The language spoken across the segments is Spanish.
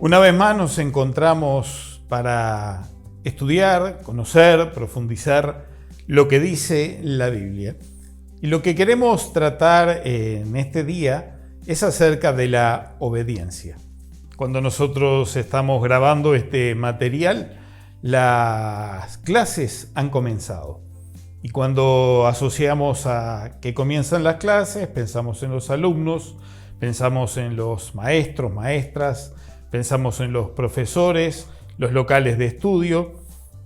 Una vez más nos encontramos para estudiar, conocer, profundizar lo que dice la Biblia. Y lo que queremos tratar en este día es acerca de la obediencia. Cuando nosotros estamos grabando este material, las clases han comenzado. Y cuando asociamos a que comienzan las clases, pensamos en los alumnos, pensamos en los maestros, maestras, pensamos en los profesores, los locales de estudio.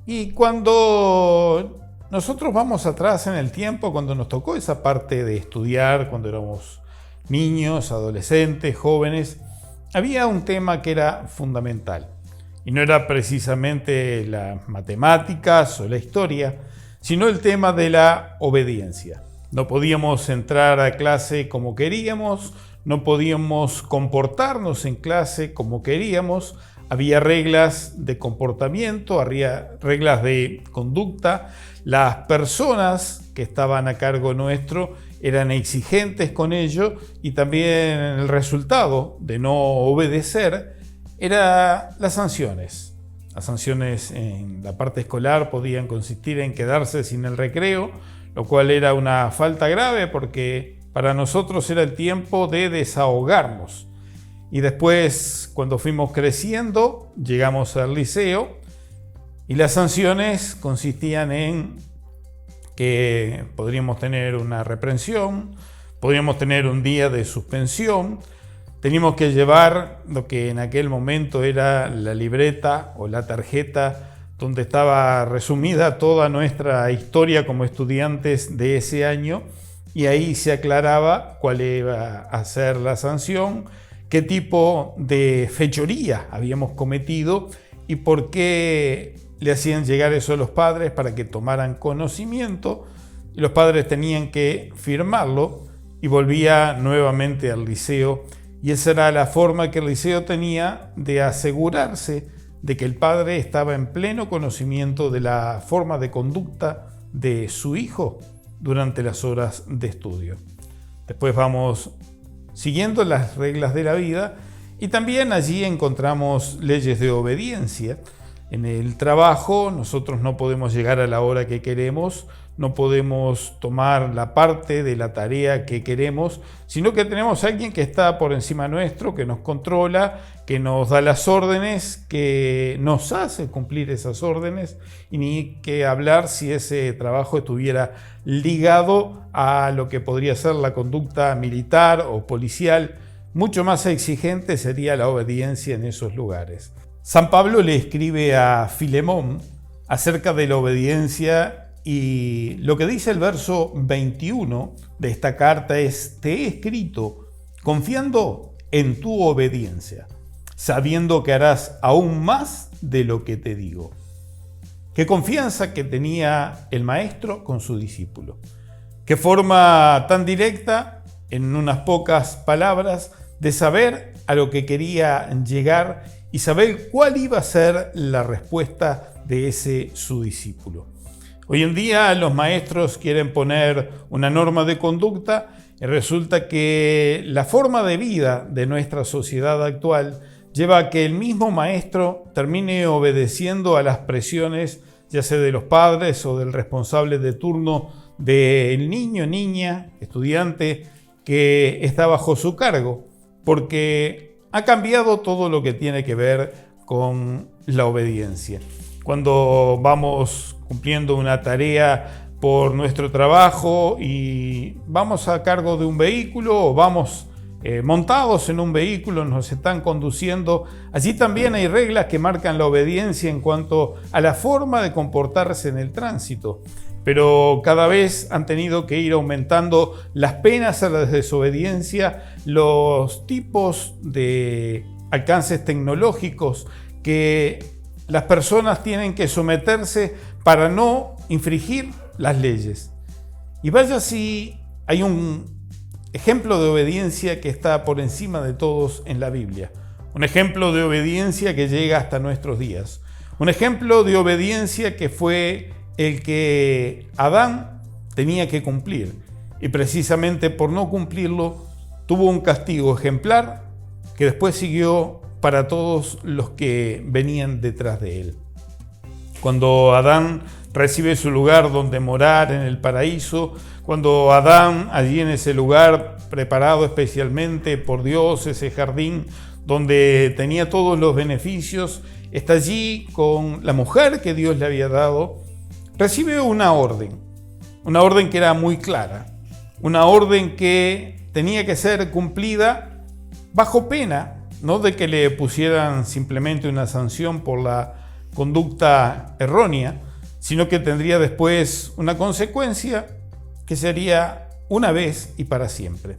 Y cuando nosotros vamos atrás en el tiempo, cuando nos tocó esa parte de estudiar, cuando éramos niños, adolescentes, jóvenes, había un tema que era fundamental. Y no era precisamente las matemáticas o la historia, sino el tema de la obediencia. No podíamos entrar a clase como queríamos, no podíamos comportarnos en clase como queríamos, había reglas de comportamiento, había reglas de conducta, las personas que estaban a cargo nuestro eran exigentes con ello y también el resultado de no obedecer era las sanciones. Las sanciones en la parte escolar podían consistir en quedarse sin el recreo, lo cual era una falta grave porque para nosotros era el tiempo de desahogarnos. Y después, cuando fuimos creciendo, llegamos al liceo y las sanciones consistían en que podríamos tener una reprensión, podríamos tener un día de suspensión, teníamos que llevar lo que en aquel momento era la libreta o la tarjeta donde estaba resumida toda nuestra historia como estudiantes de ese año y ahí se aclaraba cuál iba a ser la sanción, qué tipo de fechoría habíamos cometido y por qué le hacían llegar eso a los padres para que tomaran conocimiento y los padres tenían que firmarlo y volvía nuevamente al liceo. Y esa era la forma que el liceo tenía de asegurarse de que el padre estaba en pleno conocimiento de la forma de conducta de su hijo durante las horas de estudio. Después vamos siguiendo las reglas de la vida y también allí encontramos leyes de obediencia. En el trabajo nosotros no podemos llegar a la hora que queremos, no podemos tomar la parte de la tarea que queremos, sino que tenemos a alguien que está por encima nuestro, que nos controla, que nos da las órdenes, que nos hace cumplir esas órdenes y ni que hablar si ese trabajo estuviera ligado a lo que podría ser la conducta militar o policial. Mucho más exigente sería la obediencia en esos lugares. San Pablo le escribe a Filemón acerca de la obediencia y lo que dice el verso 21 de esta carta es: te he escrito confiando en tu obediencia, sabiendo que harás aún más de lo que te digo. Qué confianza que tenía el maestro con su discípulo. Qué forma tan directa, en unas pocas palabras, de saber a lo que quería llegar y saber cuál iba a ser la respuesta de ese su discípulo. Hoy en día los maestros quieren poner una norma de conducta y resulta que la forma de vida de nuestra sociedad actual lleva a que el mismo maestro termine obedeciendo a las presiones, ya sea de los padres o del responsable de turno del niño, niña, estudiante que está bajo su cargo, porque ha cambiado todo lo que tiene que ver con la obediencia. Cuando vamos cumpliendo una tarea por nuestro trabajo y vamos a cargo de un vehículo o vamos montados en un vehículo, nos están conduciendo, allí también hay reglas que marcan la obediencia en cuanto a la forma de comportarse en el tránsito. Pero cada vez han tenido que ir aumentando las penas a la desobediencia, los tipos de alcances tecnológicos que las personas tienen que someterse para no infringir las leyes. Y vaya si hay un ejemplo de obediencia que está por encima de todos en la Biblia. Un ejemplo de obediencia que llega hasta nuestros días. Un ejemplo de obediencia que fue el que Adán tenía que cumplir y precisamente por no cumplirlo tuvo un castigo ejemplar que después siguió para todos los que venían detrás de él. Cuando Adán recibe su lugar donde morar en el paraíso, cuando Adán, allí en ese lugar preparado especialmente por Dios, ese jardín donde tenía todos los beneficios, está allí con la mujer que Dios le había dado, recibe una orden que era muy clara, una orden que tenía que ser cumplida bajo pena, no de que le pusieran simplemente una sanción por la conducta errónea, sino que tendría después una consecuencia que sería una vez y para siempre.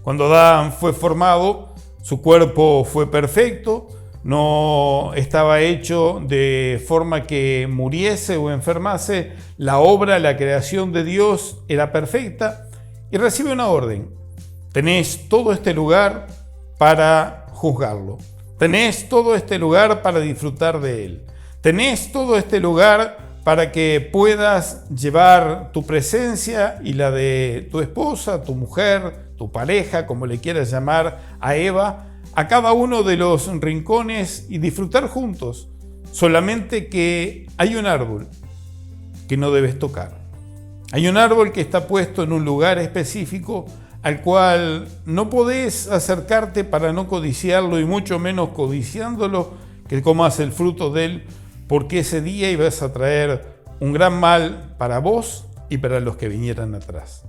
Cuando Adán fue formado, su cuerpo fue perfecto, no estaba hecho de forma que muriese o enfermase, la obra, la creación de Dios era perfecta y recibe una orden. Tenés todo este lugar para juzgarlo, tenés todo este lugar para disfrutar de él, tenés todo este lugar para que puedas llevar tu presencia y la de tu esposa, tu mujer, tu pareja, como le quieras llamar, a Eva, a cada uno de los rincones y disfrutar juntos. Solamente que hay un árbol que no debes tocar. Hay un árbol que está puesto en un lugar específico al cual no podés acercarte para no codiciarlo y mucho menos codiciándolo que comas el fruto de él, porque ese día ibas a traer un gran mal para vos y para los que vinieran atrás.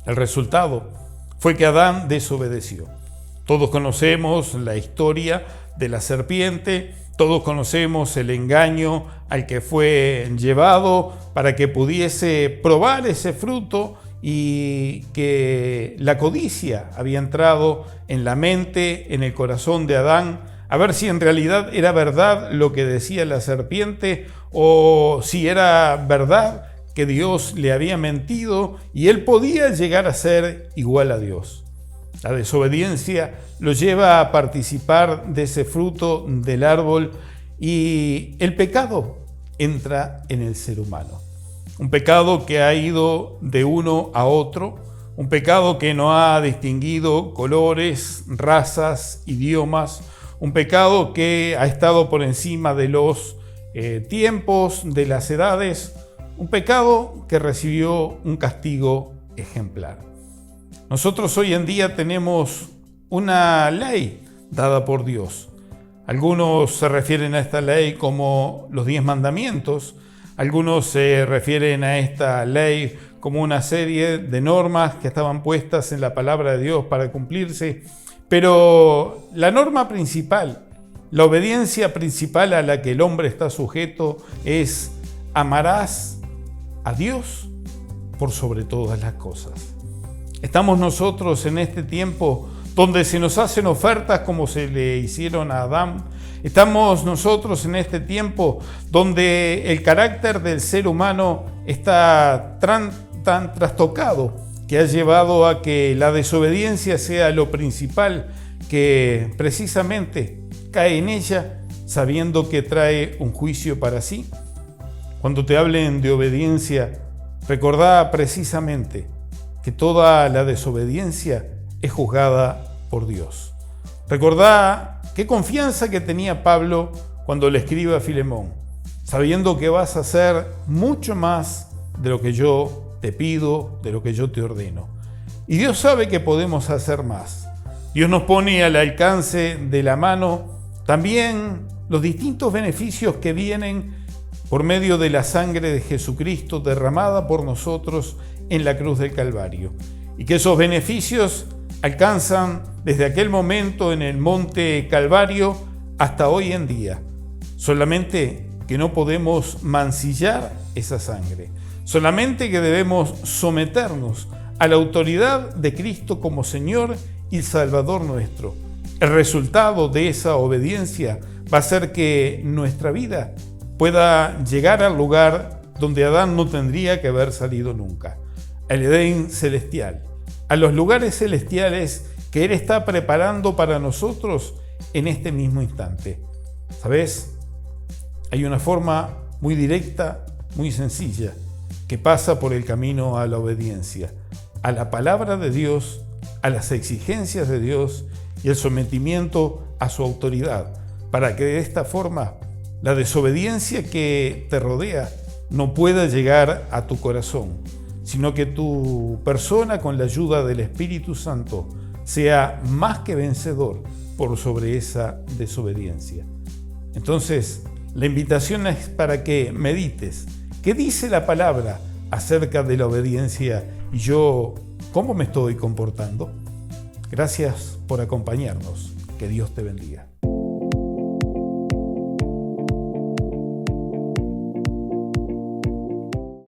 El resultado fue que Adán desobedeció. Todos conocemos la historia de la serpiente, todos conocemos el engaño al que fue llevado para que pudiese probar ese fruto y que la codicia había entrado en la mente, en el corazón de Adán, a ver si en realidad era verdad lo que decía la serpiente o si era verdad que Dios le había mentido y él podía llegar a ser igual a Dios. La desobediencia lo lleva a participar de ese fruto del árbol y el pecado entra en el ser humano. Un pecado que ha ido de uno a otro, un pecado que no ha distinguido colores, razas, idiomas, un pecado que ha estado por encima de los tiempos, de las edades, un pecado que recibió un castigo ejemplar. Nosotros hoy en día tenemos una ley dada por Dios. Algunos se refieren a esta ley como los 10 mandamientos, algunos se refieren a esta ley como una serie de normas que estaban puestas en la palabra de Dios para cumplirse, pero la norma principal, la obediencia principal a la que el hombre está sujeto es: amarás a Dios por sobre todas las cosas. Estamos nosotros en este tiempo donde se nos hacen ofertas como se le hicieron a Adán. Estamos nosotros en este tiempo donde el carácter del ser humano está tan trastocado que ha llevado a que la desobediencia sea lo principal, que precisamente cae en ella sabiendo que trae un juicio para sí. Cuando te hablen de obediencia, recordá precisamente que toda la desobediencia es juzgada por Dios. Recordá qué confianza que tenía Pablo cuando le escribe a Filemón, sabiendo que vas a hacer mucho más de lo que yo te pido, de lo que yo te ordeno. Y Dios sabe que podemos hacer más. Dios nos pone al alcance de la mano también los distintos beneficios que vienen por medio de la sangre de Jesucristo derramada por nosotros en la cruz del Calvario, y que esos beneficios alcanzan desde aquel momento en el monte Calvario hasta hoy en día. Solamente que no podemos mancillar esa sangre, solamente que debemos someternos a la autoridad de Cristo como Señor y Salvador nuestro. El resultado de esa obediencia va a ser que nuestra vida pueda llegar al lugar donde Adán no tendría que haber salido nunca, al Edén celestial, a los lugares celestiales que Él está preparando para nosotros en este mismo instante. ¿Sabes? Hay una forma muy directa, muy sencilla, que pasa por el camino a la obediencia, a la palabra de Dios, a las exigencias de Dios y el sometimiento a su autoridad, para que de esta forma la desobediencia que te rodea no pueda llegar a tu corazón, sino que tu persona, con la ayuda del Espíritu Santo, sea más que vencedor por sobre esa desobediencia. Entonces, la invitación es para que medites. ¿Qué dice la palabra acerca de la obediencia y yo cómo me estoy comportando? Gracias por acompañarnos. Que Dios te bendiga.